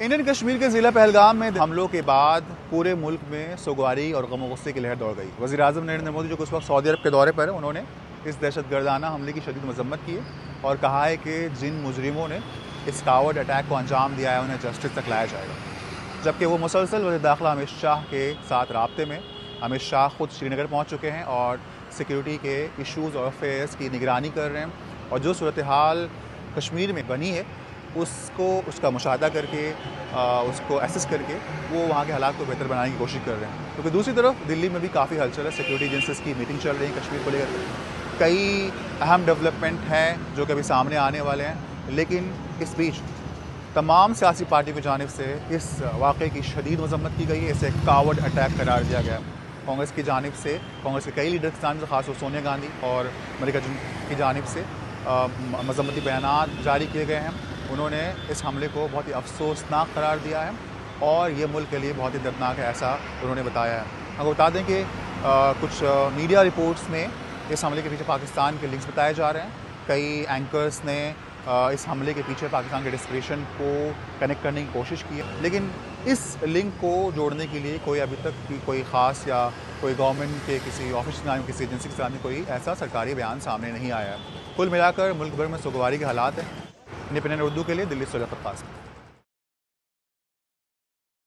Indian Kashmir के ज़िला पहलगाम में हमलों के बाद पूरे मुल्क में सोगवारी और गम गुस्से की लहर दौड़ गई। वज़ीर-ए-आज़म नरेंद्र मोदी जो उस वक्त सऊदी अरब के दौरे पर है, उन्होंने इस दहशतगर्दाना हमले की शदीद मज़म्मत की है और कहा है कि जिन मुजरिमों ने इस कावर्ड अटैक को अंजाम दिया है उन्हें जस्टिस तक लाया जाएगा। जबकि वो मुसलसल वज़ीर दाखिला अमित शाह के साथ राब्ते में, अमित शाह खुद श्रीनगर पहुँच चुके हैं और सिक्योरिटी के इशूज़ और अफेयर्स की निगरानी कर रहे हैं और जो सूरत हाल कश्मीर में बनी है उसका मुशाहदा करके उसको एसेस करके वो वहाँ के हालात को बेहतर बनाने की कोशिश कर रहे हैं। क्योंकि दूसरी तरफ दिल्ली में भी काफ़ी हलचल है, सिक्योरिटी एजेंसीज की मीटिंग चल रही है कश्मीर को लेकर। कई अहम डेवलपमेंट हैं जो कि अभी सामने आने वाले हैं, लेकिन इस बीच तमाम सियासी पार्टियों की जानिब से इस वाक़े की शदीद मज़म्मत की गई है। इसे कावर्ड अटैक करार दिया गया। कांग्रेस की जानिब से, कांग्रेस के कई लीडर्स की जानिब से, ख़ासतौर सोनिया गांधी और मल्लिकार्जुन की जानिब से मज़म्मती बयानात जारी किए गए हैं। उन्होंने इस हमले को बहुत ही अफसोसनाक करार दिया है और ये मुल्क के लिए बहुत ही दर्दनाक है, ऐसा उन्होंने बताया है। आपको बता दें कि कुछ मीडिया रिपोर्ट्स में इस हमले के पीछे पाकिस्तान के लिंक्स बताए जा रहे हैं। कई एंकर्स ने इस हमले के पीछे पाकिस्तान के डिस्क्रिप्शन को कनेक्ट करने की कोशिश की है, लेकिन इस लिंक को जोड़ने के लिए कोई अभी तक कोई ख़ास या कोई गवर्नमेंट के किसी ऑफिस के नाम किसी एजेंसी के सामने कोई ऐसा सरकारी बयान सामने नहीं आया है। कुल मिलाकर मुल्क भर में सोगवारी के हालात हैं। इंडिपेंडेंट उर्दू के लिए दिल्ली से अब्बास।